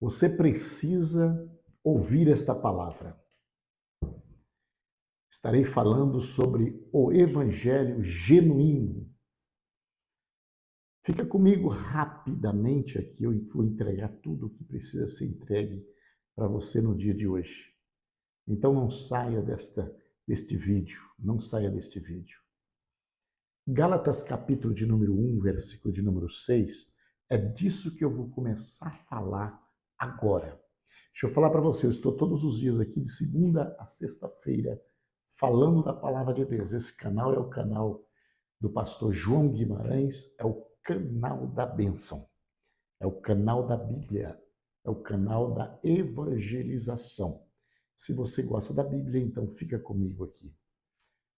Você precisa ouvir esta palavra. Estarei falando sobre o Evangelho genuíno. Fica comigo rapidamente aqui, eu vou entregar tudo o que precisa ser entregue para você no dia de hoje. Então não saia deste vídeo, não saia deste vídeo. Gálatas capítulo de número 1, versículo de número 6, é disso que eu vou começar a falar agora. Deixa eu falar para você, eu estou todos os dias aqui de segunda a sexta-feira falando da palavra de Deus. Esse canal é o canal do pastor João Guimarães, é o canal da bênção, é o canal da Bíblia, é o canal da evangelização. Se você gosta da Bíblia, então fica comigo aqui.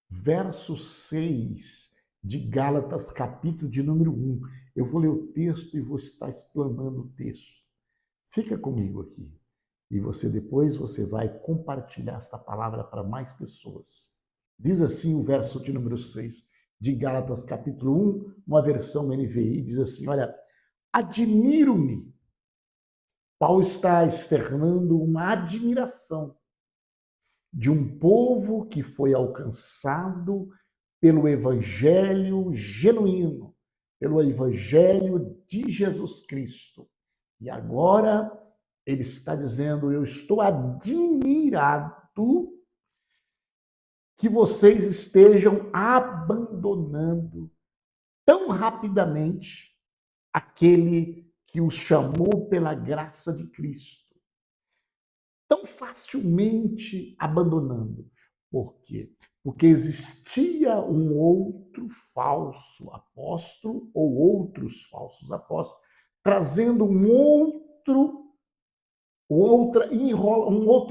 Verso 6 de Gálatas, capítulo de número 1. Eu vou ler o texto e vou estar explanando o texto. Fica comigo aqui. E depois você vai compartilhar esta palavra para mais pessoas. Diz assim o verso de número 6 de Gálatas, capítulo 1, uma versão NVI, diz assim, olha, admiro-me. Paulo está externando uma admiração de um povo que foi alcançado pelo evangelho genuíno, pelo evangelho de Jesus Cristo. E agora ele está dizendo, eu estou admirado que vocês estejam abandonando tão rapidamente aquele que os chamou pela graça de Cristo. Tão facilmente abandonando. Por quê? Porque existia um outro falso apóstolo ou outros falsos apóstolos trazendo um outro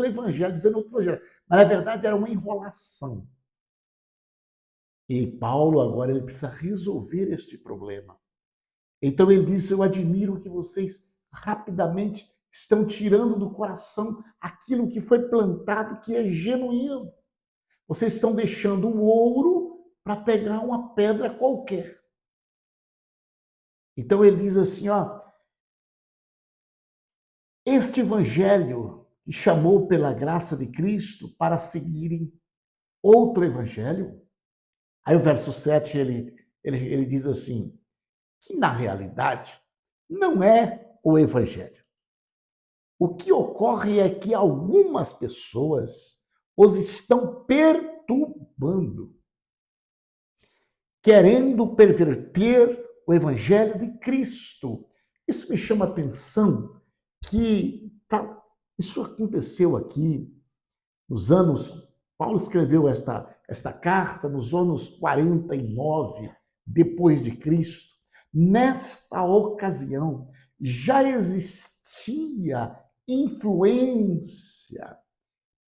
evangelho, dizendo outro evangelho. Mas, na verdade, era uma enrolação. E Paulo, agora, ele precisa resolver este problema. Então, ele diz, eu admiro que vocês rapidamente estão tirando do coração aquilo que foi plantado, que é genuíno. Vocês estão deixando o ouro para pegar uma pedra qualquer. Então, ele diz assim, ó, este evangelho que chamou pela graça de Cristo para seguirem outro evangelho. Aí o verso 7, ele diz assim, que na realidade não é o evangelho. O que ocorre é que algumas pessoas os estão perturbando, querendo perverter o evangelho de Cristo. Isso me chama a atenção que isso aconteceu aqui nos anos, Paulo escreveu esta carta nos anos 49 depois de Cristo. Nesta ocasião já existia influência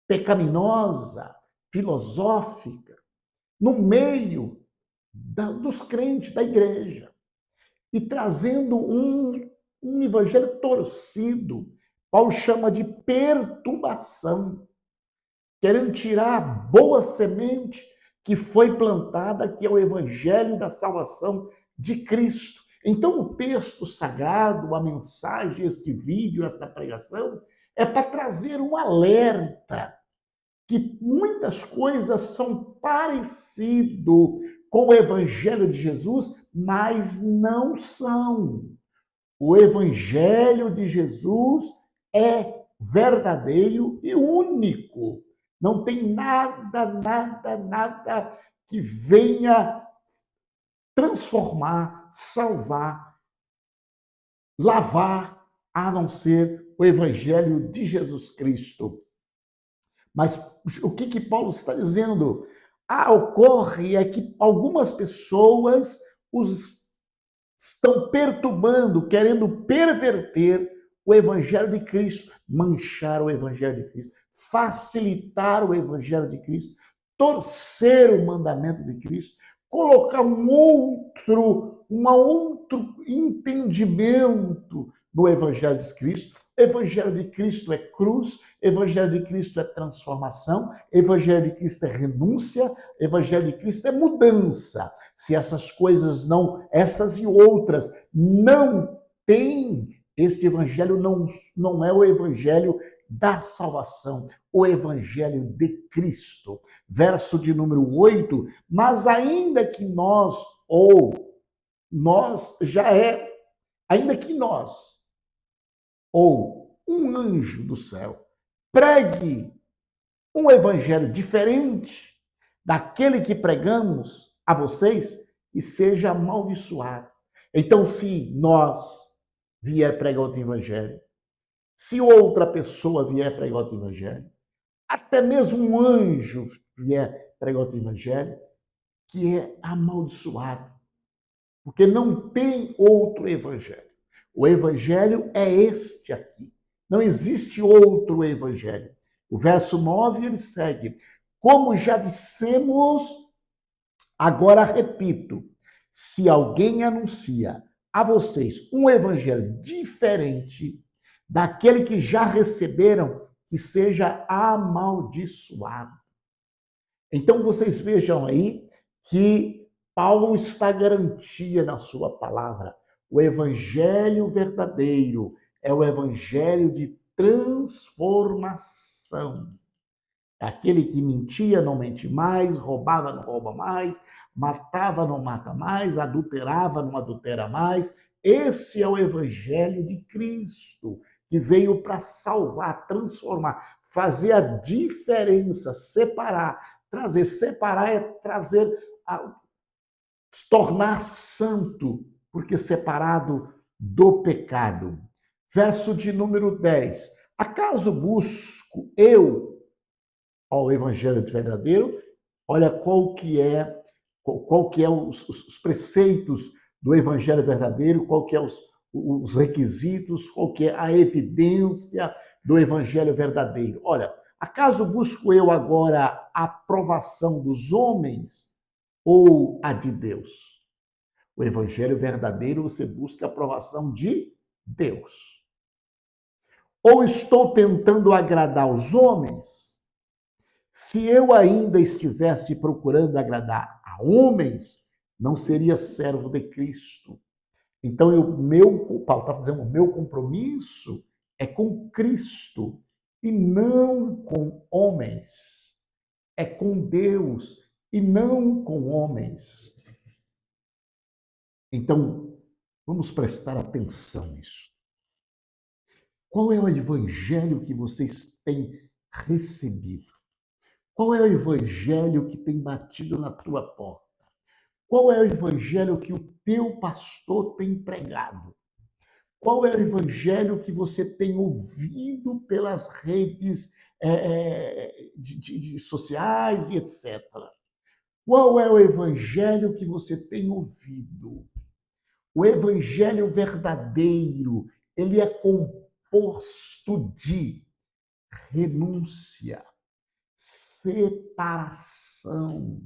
pecaminosa, filosófica, no meio dos crentes da igreja e trazendo um evangelho torcido. Paulo chama de perturbação, querendo tirar a boa semente que foi plantada, que é o evangelho da salvação de Cristo. Então, o texto sagrado, a mensagem, este vídeo, esta pregação, é para trazer um alerta que muitas coisas são parecidas com o evangelho de Jesus, mas não são. O evangelho de Jesus é verdadeiro e único. Não tem nada que venha transformar, salvar, lavar, a não ser o evangelho de Jesus Cristo. Mas o que Paulo está dizendo? Ocorre é que algumas pessoas os estão perturbando, querendo perverter o evangelho de Cristo, manchar o evangelho de Cristo, facilitar o evangelho de Cristo, torcer o mandamento de Cristo, colocar um outro entendimento no evangelho de Cristo. O evangelho de Cristo é cruz, o evangelho de Cristo é transformação, o evangelho de Cristo é renúncia, o evangelho de Cristo é mudança. Se essas coisas não, essas e outras não têm Este evangelho não é o evangelho da salvação, o evangelho de Cristo. Verso de número 8, mas ainda que ainda que nós, ou um anjo do céu, pregue um evangelho diferente daquele que pregamos a vocês, e seja amaldiçoado. Então, se nós vier pregar outro evangelho, se outra pessoa vier pregar outro evangelho, até mesmo um anjo vier pregar outro evangelho, que é amaldiçoado, porque não tem outro evangelho. O evangelho é este aqui. Não existe outro evangelho. O verso 9 ele segue: como já dissemos, agora repito, se alguém anuncia a vocês um evangelho diferente daquele que já receberam, que seja amaldiçoado. Então vocês vejam aí que Paulo está garantia na sua palavra. O evangelho verdadeiro é o evangelho de transformação. Aquele que mentia não mente mais, roubava não rouba mais, matava não mata mais, adulterava não adultera mais. Esse é o evangelho de Cristo, que veio para salvar, transformar, fazer a diferença, separar. Separar é trazer, se tornar santo, porque separado do pecado. Verso de número 10. Acaso busco eu ao evangelho verdadeiro? Olha qual que é os preceitos do evangelho verdadeiro, qual que é os requisitos, qual que é a evidência do evangelho verdadeiro. Olha, acaso busco eu agora a aprovação dos homens ou a de Deus? O evangelho verdadeiro, você busca a aprovação de Deus. Ou estou tentando agradar os homens? Se eu ainda estivesse procurando agradar a homens, não seria servo de Cristo. Então, Paulo está dizendo, o meu compromisso é com Cristo e não com homens. É com Deus e não com homens. Então, vamos prestar atenção nisso. Qual é o evangelho que vocês têm recebido? Qual é o evangelho que tem batido na tua porta? Qual é o evangelho que o teu pastor tem pregado? Qual é o evangelho que você tem ouvido pelas redes sociais e etc.? Qual é o evangelho que você tem ouvido? O evangelho verdadeiro, ele é composto de renúncia, separação,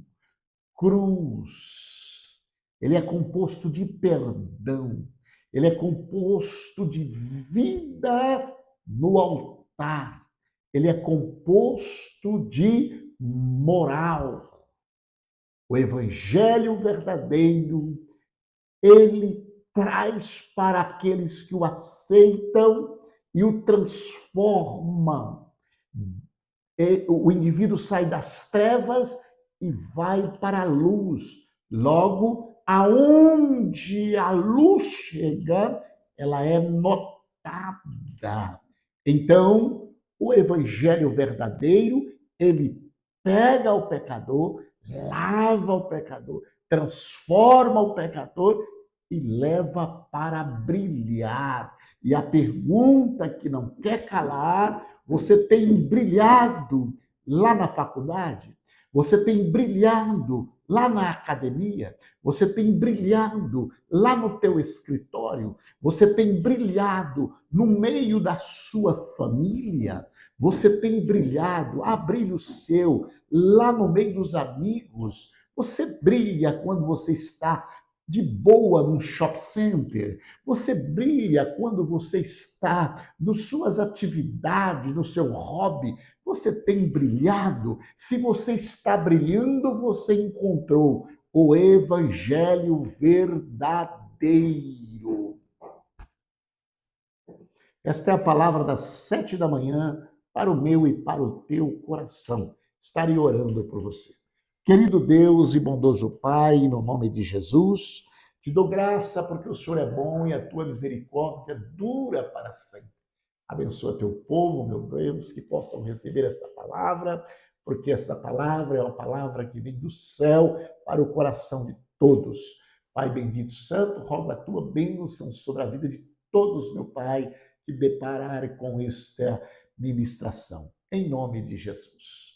cruz. Ele é composto de perdão. Ele é composto de vida no altar. Ele é composto de moral. O evangelho verdadeiro, ele traz para aqueles que o aceitam e o transformam. O indivíduo sai das trevas e vai para a luz. Logo, aonde a luz chega, ela é notada. Então, o evangelho verdadeiro, ele pega o pecador, lava o pecador, transforma o pecador e leva para brilhar. E a pergunta que não quer calar: você tem brilhado lá na faculdade? Você tem brilhado lá na academia? Você tem brilhado lá no teu escritório? Você tem brilhado no meio da sua família? Você tem brilhado, brilho seu, lá no meio dos amigos? Você brilha quando você está de boa num shopping center? Você brilha quando você está nas suas atividades, no seu hobby? Você tem brilhado? Se você está brilhando, você encontrou o evangelho verdadeiro. Esta é a palavra das 7 da manhã para o meu e para o teu coração. Estarei orando por você. Querido Deus e bondoso Pai, no nome de Jesus, te dou graça porque o Senhor é bom e a tua misericórdia dura para sempre. Abençoa teu povo, meu Deus, que possam receber esta palavra, porque esta palavra é uma palavra que vem do céu para o coração de todos. Pai bendito santo, rogo a tua bênção sobre a vida de todos, meu Pai, que deparar com esta ministração. Em nome de Jesus.